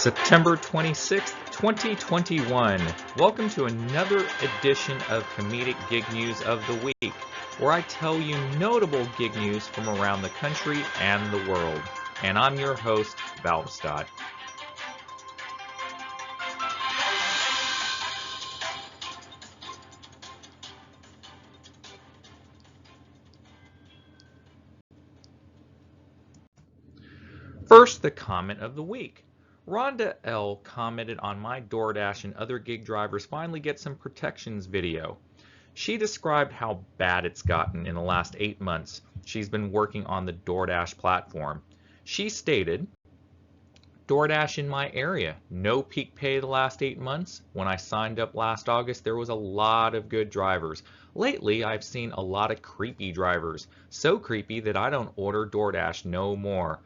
September 26th, 2021. Welcome to another edition of Comedic Gig News of the Week, where I tell you notable gig news from around the country and the world. And I'm your host, Valvestad. First, the comment of the week. Rhonda L. commented on my DoorDash and other gig drivers finally get some protections video. She described how bad it's gotten in the last 8 months she's been working on the DoorDash platform. She stated, DoorDash in my area, no peak pay the last 8 months. When I signed up last August, there was a lot of good drivers. Lately, I've seen a lot of creepy drivers. So creepy that I don't order DoorDash no more.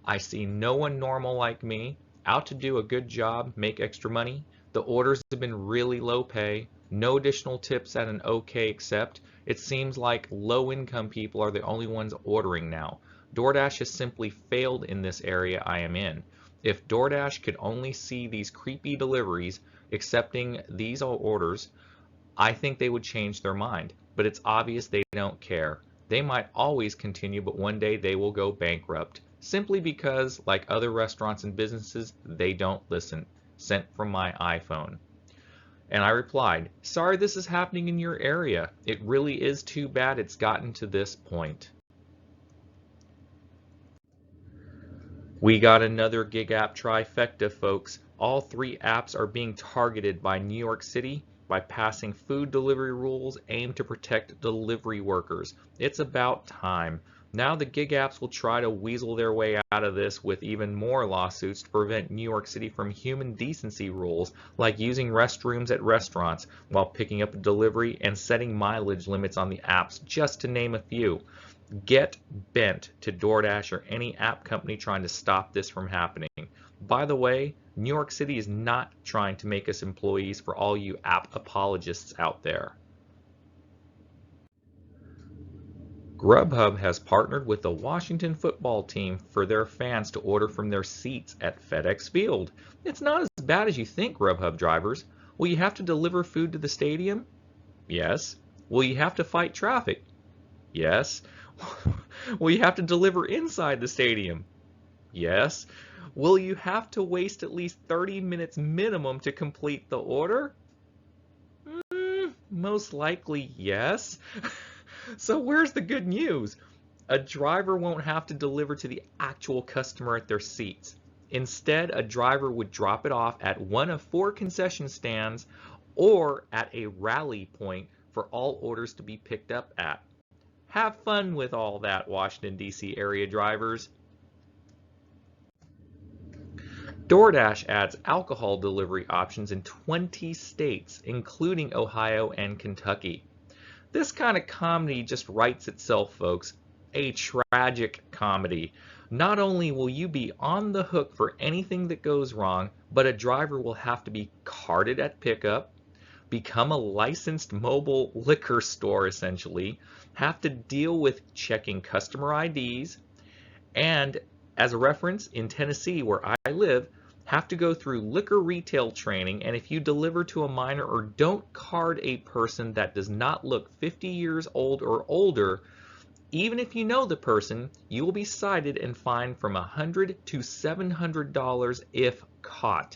I see no one normal like me, out to do a good job, make extra money. The orders have been really low pay, no additional tips at an okay accept. It seems like low income people are the only ones ordering now. DoorDash has simply failed in this area I am in. If DoorDash could only see these creepy deliveries accepting these orders, I think they would change their mind. But it's obvious they don't care. They might always continue, but one day they will go bankrupt. Simply because, like other restaurants and businesses, they don't listen. Sent from my iPhone. And I replied, sorry this is happening in your area. It really is too bad it's gotten to this point. We got another gig app trifecta, folks. All 3 apps are being targeted by New York City by passing food delivery rules aimed to protect delivery workers. It's about time. Now the gig apps will try to weasel their way out of this with even more lawsuits to prevent New York City from human decency rules like using restrooms at restaurants while picking up a delivery and setting mileage limits on the apps, just to name a few. Get bent to DoorDash or any app company trying to stop this from happening. By the way, New York City is not trying to make us employees for all you app apologists out there. GRUBHUB has partnered with the Washington football team for their fans to order from their seats at FedEx Field. It's not as bad as you think, GRUBHUB drivers. Will you have to deliver food to the stadium? Yes. Will you have to fight traffic? Yes. Will you have to deliver inside the stadium? Yes. Will you have to waste at least 30 minutes minimum to complete the order? Most likely yes. So where's the good news? A driver won't have to deliver to the actual customer at their seats. Instead, a driver would drop it off at one of 4 concession stands or at a rally point for all orders to be picked up at. Have fun with all that, Washington, D.C. area drivers. DoorDash adds alcohol delivery options in 20 states, including Ohio and Kentucky. This kind of comedy just writes itself, folks. A tragic comedy. Not only will you be on the hook for anything that goes wrong, but a driver will have to be carded at pickup, become a licensed mobile liquor store essentially, have to deal with checking customer IDs, and as a reference, in Tennessee where I live, have to go through liquor retail training, and if you deliver to a minor or don't card a person that does not look 50 years old or older, even if you know the person, you will be cited and fined from $100 to $700 if caught.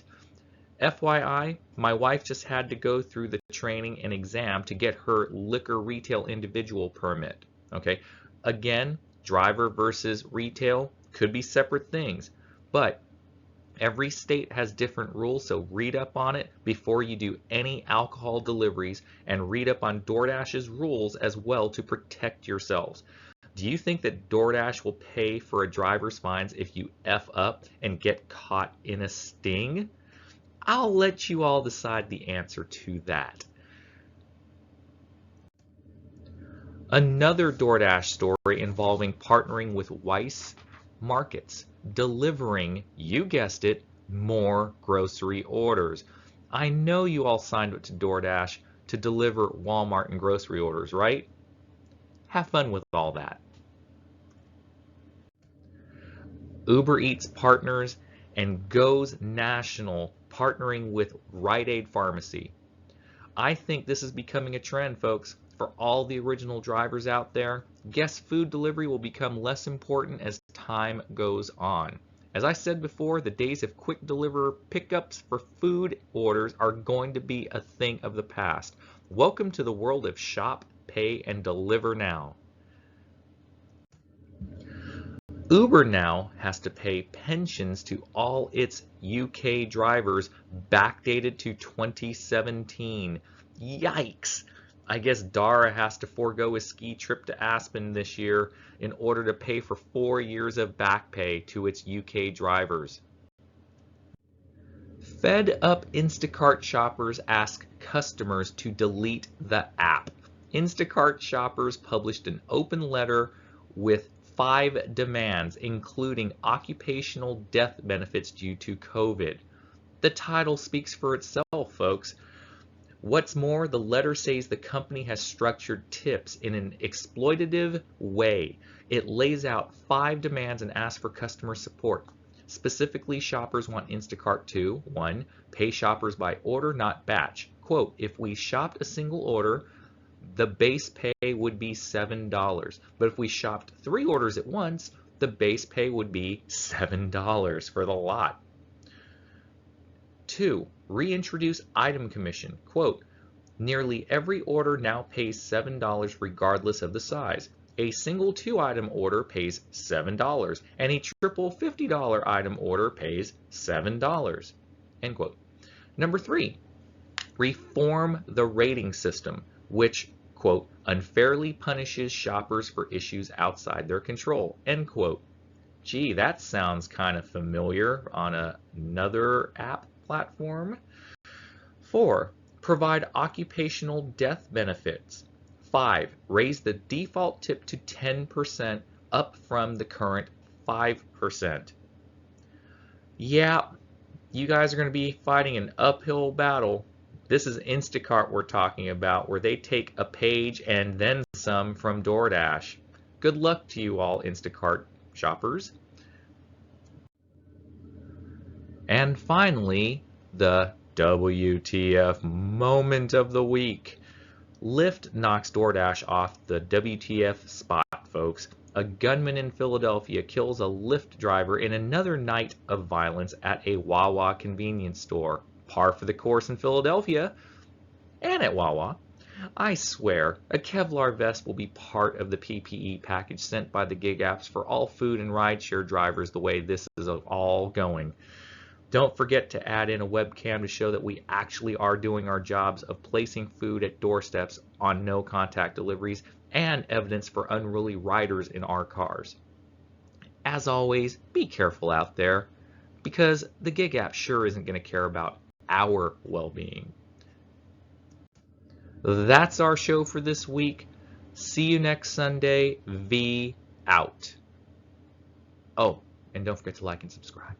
FYI, my wife just had to go through the training and exam to get her liquor retail individual permit. Okay, again, driver versus retail could be separate things, but every state has different rules, so read up on it before you do any alcohol deliveries, and read up on DoorDash's rules as well to protect yourselves. Do you think that DoorDash will pay for a driver's fines if you F up and get caught in a sting? I'll let you all decide the answer to that. Another DoorDash story involving partnering with Weiss Markets, delivering, you guessed it, more grocery orders. I know you all signed up to DoorDash to deliver Walmart and grocery orders, right? Have fun with all that. UBEREATS partners and goes national, partnering with Rite Aid Pharmacy. I think this is becoming a trend, folks. For all the original drivers out there, guess food delivery will become less important as time goes on. As I said before, the days of quick deliver pickups for food orders are going to be a thing of the past. Welcome to the world of shop, pay, and deliver now. Uber now has to pay pensions to all its UK drivers backdated to 2017. Yikes! I guess Dara has to forego his ski trip to Aspen this year in order to pay for 4 years of back pay to its UK drivers. Fed up Instacart shoppers ask customers to delete the app. Instacart shoppers published an open letter with 5 demands, including occupational death benefits due to COVID. The title speaks for itself, folks. What's more, the letter says the company has structured tips in an exploitative way. It lays out 5 demands and asks for customer support. Specifically, shoppers want Instacart to 1. Pay shoppers by order, not batch. Quote, if we shopped a single order, the base pay would be $7. But if we shopped 3 orders at once, the base pay would be $7 for the lot. 2. Reintroduce item commission. Quote, nearly every order now pays $7 regardless of the size. A single 2-item order pays $7, and a triple $50 item order pays $7. End quote. Number 3. Reform the rating system, which, quote, unfairly punishes shoppers for issues outside their control, end quote. Gee, that sounds kind of familiar on another app platform. 4. Provide occupational death benefits. 5. Raise the default tip to 10%, up from the current 5%. Yeah, you guys are going to be fighting an uphill battle. This is Instacart we're talking about, where they take a page and then some from DoorDash. Good luck to you all, Instacart shoppers. And finally, the WTF moment of the week. Lyft knocks DoorDash off the WTF spot, folks. A gunman in Philadelphia kills a Lyft driver in another night of violence at a Wawa convenience store. Par for the course in Philadelphia and at Wawa. I swear, a Kevlar vest will be part of the PPE package sent by the gig apps for all food and rideshare drivers the way this is all going. Don't forget to add in a webcam to show that we actually are doing our jobs of placing food at doorsteps on no contact deliveries, and evidence for unruly riders in our cars. As always, be careful out there, because the gig app sure isn't going to care about our well-being. That's our show for this week. See you next Sunday. V out. Oh, and don't forget to like and subscribe.